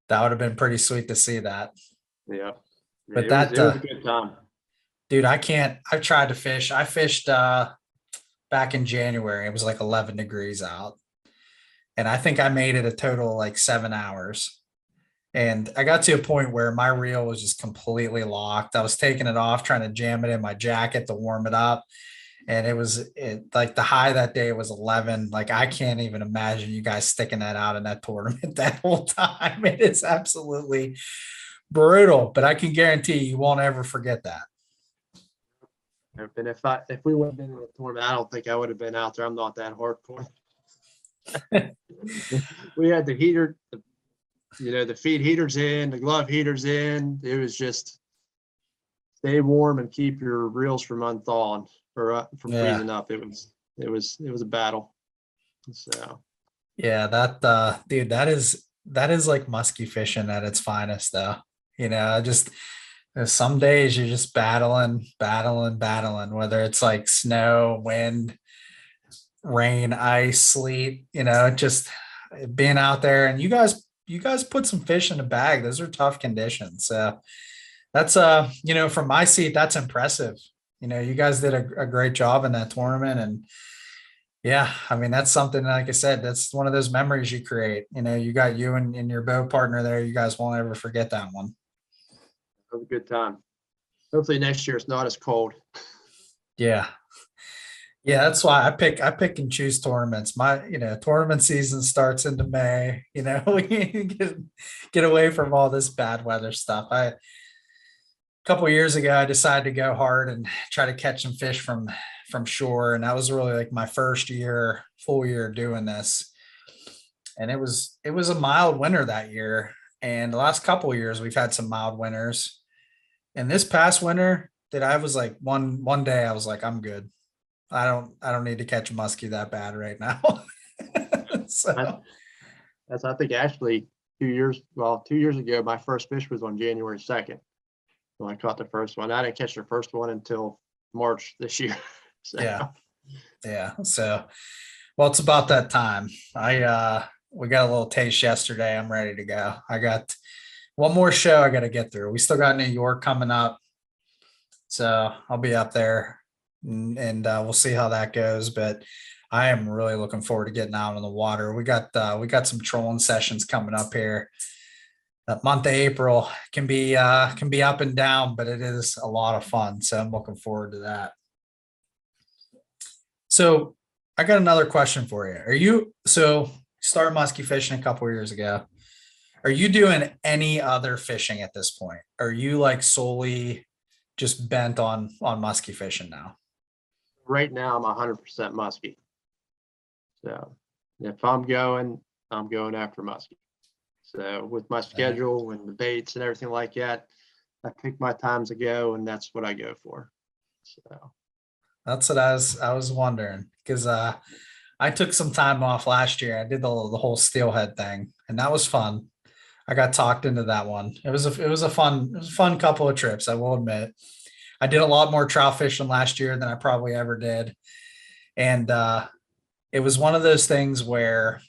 have been pretty sweet to see that. Yeah. But it was a good time. Dude, I've tried to fish. I fished back in January. It was like 11 degrees out. And I think I made it a total of like 7 hours. And I got to a point where my reel was just completely locked. I was taking it off, trying to jam it in my jacket to warm it up. And like the high that day was 11. Like, I can't even imagine you guys sticking that out in that tournament that whole time. It is absolutely brutal, but I can guarantee you won't ever forget that. And if we would have been in the tournament, I don't think I would have been out there. I'm not that hardcore. We had the heater, the feed heaters in, the glove heaters in. It was just stay warm and keep your reels from unthawing or from Yeah. freezing up. It was a battle. So Yeah, that dude, that is like musky fishing at its finest though. Just there's some days you're just battling, whether it's like snow, wind, rain, ice, sleet, just being out there. And you guys put some fish in a bag. Those are tough conditions. So that's from my seat, that's impressive. You guys did a great job in that tournament. And yeah, I mean, that's something, like I said, that's one of those memories you create. You got you and your boat partner there. You guys won't ever forget that one. it was a good time. Hopefully next year it's not as cold. Yeah. Yeah, that's why I pick and choose tournaments. My, tournament season starts into May. We get away from all this bad weather stuff. A couple of years ago, I decided to go hard and try to catch some fish from shore, and that was really like my first full year doing this. And it was a mild winter that year, and the last couple of years we've had some mild winters. And this past winter, that I was like one day I was like, I'm good. I don't need to catch a muskie that bad right now. So I think actually 2 years ago, my first fish was on January 2nd. When I caught the first one. I didn't catch the first one until March this year. So. yeah. So well, it's about that time. We got a little taste yesterday. I'm ready to go. I got one more show I got to get through. We still got New York coming up. So I'll be up there, and we'll see how that goes. But I am really looking forward to getting out on the water. We got some trolling sessions coming up here. That month of April can be up and down, but it is a lot of fun. So I'm looking forward to that. So I got another question for you. Started musky fishing a couple of years ago. Are you doing any other fishing at this point? Are you like solely just bent on musky fishing now? Right now I'm 100% musky. So if I'm going after musky. So with my schedule and the baits and everything like that, I pick my times to go, and that's what I go for. So that's what I was wondering, because I took some time off last year. I did the whole steelhead thing, and that was fun. I got talked into that one. It was a fun couple of trips, I will admit. I did a lot more trout fishing last year than I probably ever did. And it was one of those things where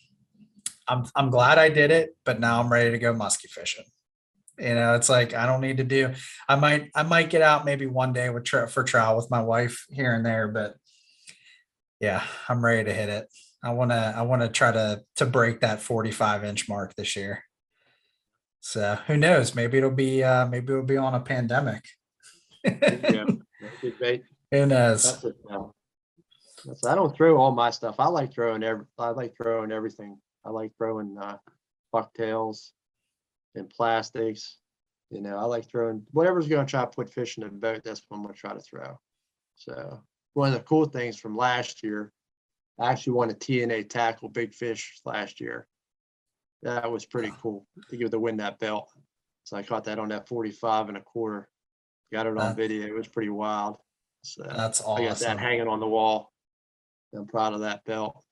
I'm glad I did it, but now I'm ready to go musky fishing. It's like I don't need to do. I might get out maybe one day for trout with my wife here and there, but yeah, I'm ready to hit it. I wanna try to break that 45-inch mark this year. So who knows? Maybe it'll be on a pandemic. yeah, good bait. Who knows? That's it now. I don't throw all my stuff. I like throwing everything. I like throwing bucktails and plastics. I like throwing whatever's going to try to put fish in the boat. That's what I'm going to try to throw. So one of the cool things from last year, I actually won a TNA tackle big fish last year. That was pretty cool to give the win that belt. So I caught that on that 45 1/4. Got it on video. It was pretty wild. So that's awesome. I got that hanging on the wall. I'm proud of that belt.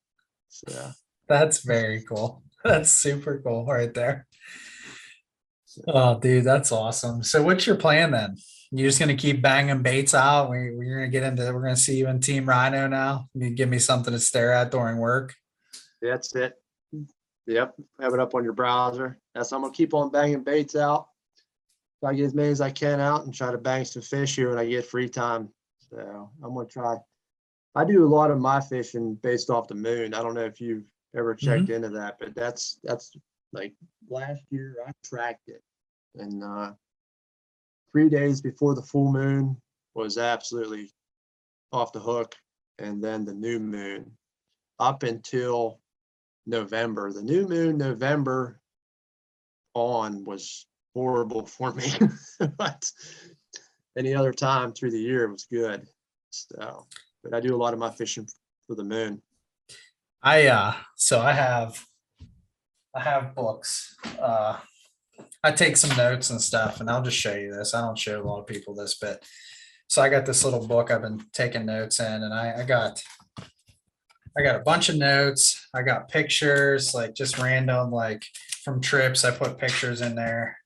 So that's very cool. That's super cool right there. Oh, dude, that's awesome. So what's your plan then? You're just gonna keep banging baits out? We're gonna see you in Team Rhino now. You give me something to stare at during work. That's it. Yep, have it up on your browser. I'm gonna keep on banging baits out. Try to get as many as I can out and try to bang some fish here when I get free time. So I'm gonna try. I do a lot of my fishing based off the moon. I don't know if you've ever checked into that, but that's like last year I tracked it, and 3 days before the full moon was absolutely off the hook, and then the new moon up until November. The new moon November on was horrible for me, but any other time through the year it was good. So, but I do a lot of my fishing for the moon. So I have books. I take some notes and stuff, and I'll just show you this. I don't show a lot of people this, but so I got this little book I've been taking notes in, and I got a bunch of notes. I got pictures, like just random, like from trips. I put pictures in there.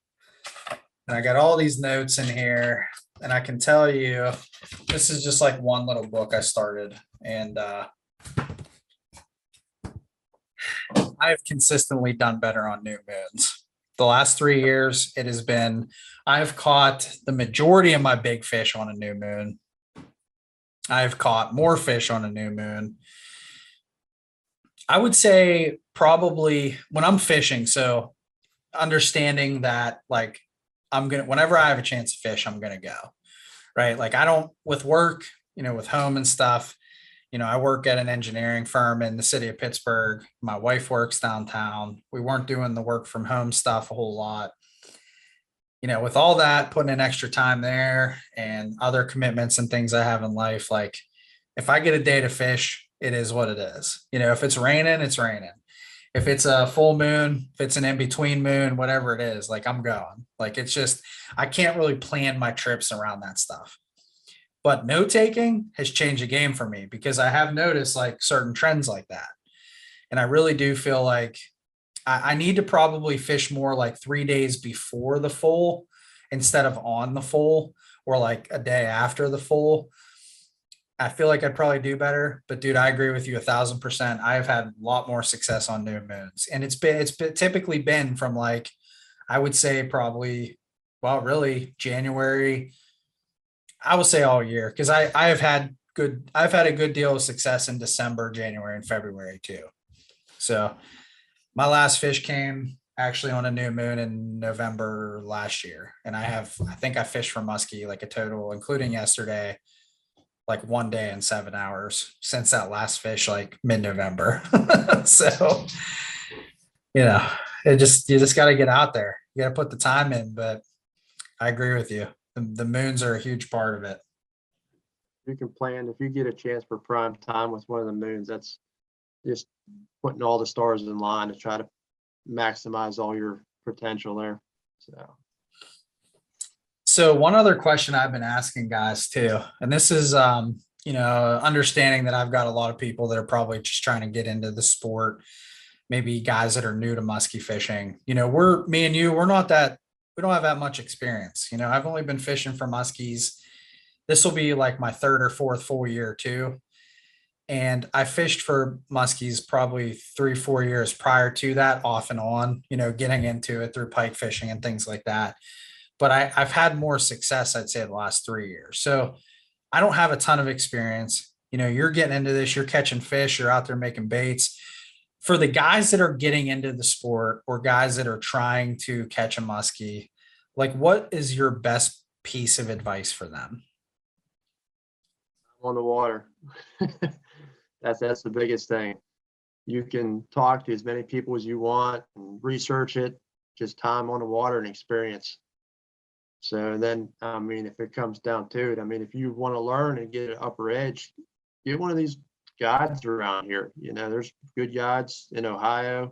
And I got all these notes in here. And I can tell you, this is just like one little book I started. And I've consistently done better on new moons. The last 3 years, it has been, I've caught the majority of my big fish on a new moon. I've caught more fish on a new moon. I would say probably when I'm fishing, so understanding that like whenever I have a chance to fish, I'm gonna go. Right. Like I don't with work, with home and stuff, I work at an engineering firm in the city of Pittsburgh. My wife works downtown. We weren't doing the work from home stuff a whole lot. With all that, putting in extra time there and other commitments and things I have in life, like if I get a day to fish, it is what it is. If it's raining, it's raining. If it's a full moon, if it's an in-between moon, whatever it is, like I'm going. Like it's just, I can't really plan my trips around that stuff. But note taking has changed the game for me because I have noticed like certain trends like that. And I really do feel like I need to probably fish more like 3 days before the full instead of on the full or like a day after the full. I feel like I'd probably do better, but dude, I agree with you 1,000%. I've had a lot more success on new moons, and it's typically been from like, I would say probably, well, really January. I will say all year because I've had a good deal of success in December, January, and February too. So my last fish came actually on a new moon in November last year, and I think I fished for muskie like a total, including yesterday, like 1 day and 7 hours since that last fish, like mid-November. So, you just got to get out there. You got to put the time in, but I agree with you. The moons are a huge part of it. You can plan, if you get a chance for prime time with one of the moons, that's just putting all the stars in line to try to maximize all your potential there. So one other question I've been asking guys too, and this is, understanding that I've got a lot of people that are probably just trying to get into the sport, maybe guys that are new to musky fishing. Me and you, we don't have that much experience. I've only been fishing for muskies. This will be like my third or fourth full year too. And I fished for muskies probably 3-4 years prior to that, off and on, getting into it through pike fishing and things like that. But I've had more success, I'd say, the last 3 years. So I don't have a ton of experience. You're getting into this, you're catching fish, you're out there making baits. For the guys that are getting into the sport or guys that are trying to catch a muskie, like what is your best piece of advice for them? On the water. That's the biggest thing. You can talk to as many people as you want and research it, just time on the water and experience. So then, if it comes down to it, if you want to learn and get an upper edge, get one of these guides around here. There's good guides in Ohio.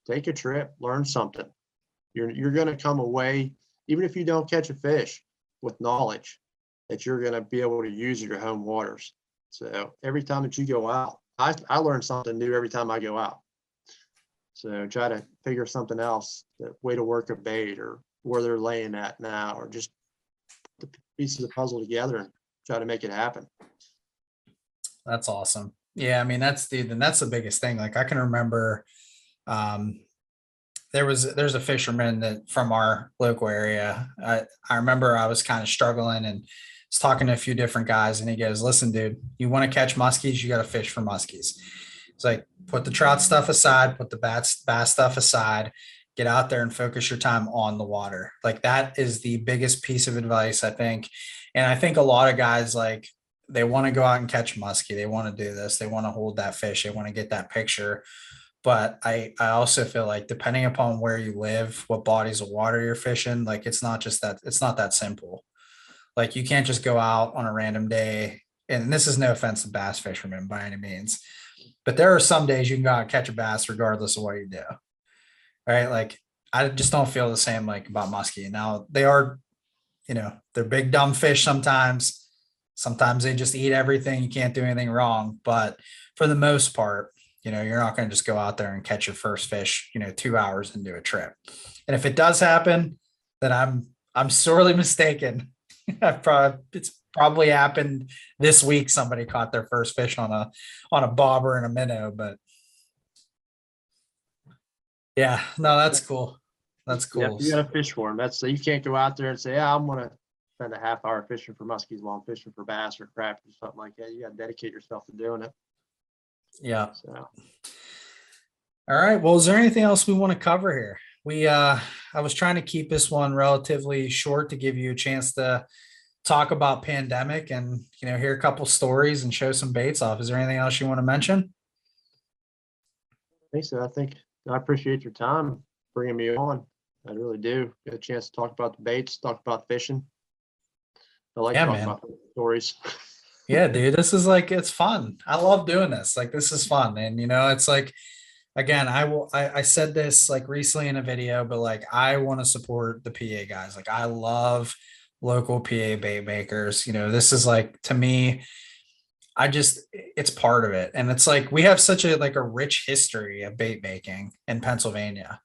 Take a trip, learn something. You're going to come away, even if you don't catch a fish, with knowledge that you're going to be able to use your home waters. So every time that you go out, I learn something new every time I go out. So try to figure something else, the way to work a bait or where they're laying at now, or just put the pieces of the puzzle together and try to make it happen. That's awesome. Yeah. That's the biggest thing. Like I can remember, there's a fisherman that from our local area. I remember I was kind of struggling and was talking to a few different guys, and he goes, "Listen, dude, you want to catch muskies, you got to fish for muskies." It's like, put the trout stuff aside, put the bass stuff aside, get out there and focus your time on the water. Like that is the biggest piece of advice, I think. And I think a lot of guys, like, they want to go out and catch muskie. They want to do this. They want to hold that fish. They want to get that picture. But I also feel like depending upon where you live, what bodies of water you're fishing, like it's not that simple. Like you can't just go out on a random day and this is no offense to bass fishermen by any means, but there are some days you can go out and catch a bass regardless of what you do. Right. Like I just don't feel the same like about muskie. Now they are, they're big dumb fish sometimes. Sometimes they just eat everything. You can't do anything wrong. But for the most part, you're not going to just go out there and catch your first fish, 2 hours into a trip. And if it does happen, then I'm sorely mistaken. It's probably happened this week. Somebody caught their first fish on a bobber and a minnow, but yeah, no, that's cool. That's Yeah, cool. you got to fish for them. That's you can't go out there and say, "Yeah, I'm gonna spend a half hour fishing for muskies while I'm fishing for bass or crappie or something like that." You got to dedicate yourself to doing it. Yeah. So, All right. Well, is there anything else we want to cover here? I was trying to keep this one relatively short to give you a chance to talk about pandemic and, hear a couple stories and show some baits off. Is there anything else you want to mention? I think so. I appreciate your time bringing me on. I really do. Get a chance to talk about the baits, talk about fishing. I like Yeah, talking man. about stories. Yeah, dude, this is like, it's fun. I love doing this. Like, this is fun. And, it's like, again, I said this like recently in a video, but like, I want to support the PA guys. Like, I love local PA bait makers. This is like, to me, it's part of it. And it's like, we have such a rich history of bait making in Pennsylvania,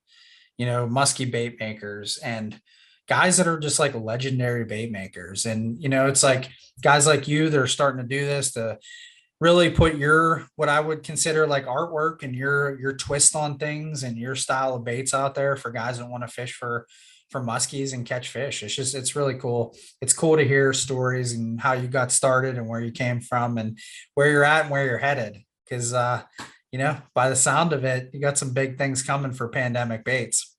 musky bait makers and guys that are just like legendary bait makers. And, it's like guys like you that are starting to do this to really put your, what I would consider like artwork and your twist on things and your style of baits out there for guys that want to fish for muskies and catch fish. It's really cool. It's cool to hear stories and how you got started and where you came from and where you're at and where you're headed. Cause, by the sound of it, you got some big things coming for pandemic baits.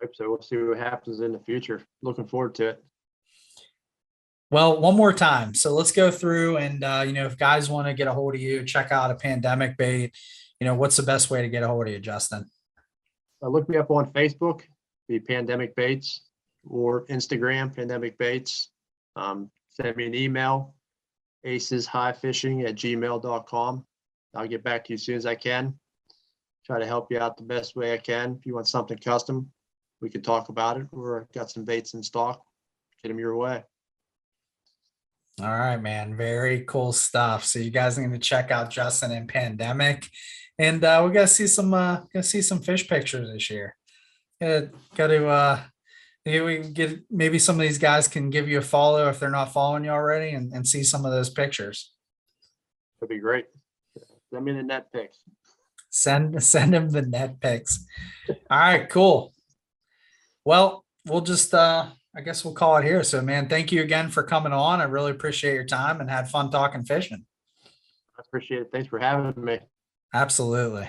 Hope so. We'll see what happens in the future. Looking forward to it. Well, one more time. So let's go through and, if guys want to get a hold of you, check out a pandemic bait, what's the best way to get a hold of you, Justinn? Look me up on Facebook, the Pandemic Baits, or Instagram, Pandemic Baits. Send me an email, aceshighfishing@gmail.com. I'll get back to you as soon as I can. Try to help you out the best way I can. If you want something custom, we can talk about it, or I've got some baits in stock. Get them your way. All right, man. Very cool stuff. So you guys need to check out Justinn and Pandemic. And we gotta see some fish pictures this year. Maybe we can get, maybe some of these guys can give you a follow if they're not following you already and see some of those pictures. That'd be great. Send me the net pics. Send them the net pics. All right, cool. Well, we'll just I guess we'll call it here. So man, thank you again for coming on. I really appreciate your time and had fun talking fishing. I appreciate it. Thanks for having me. Absolutely.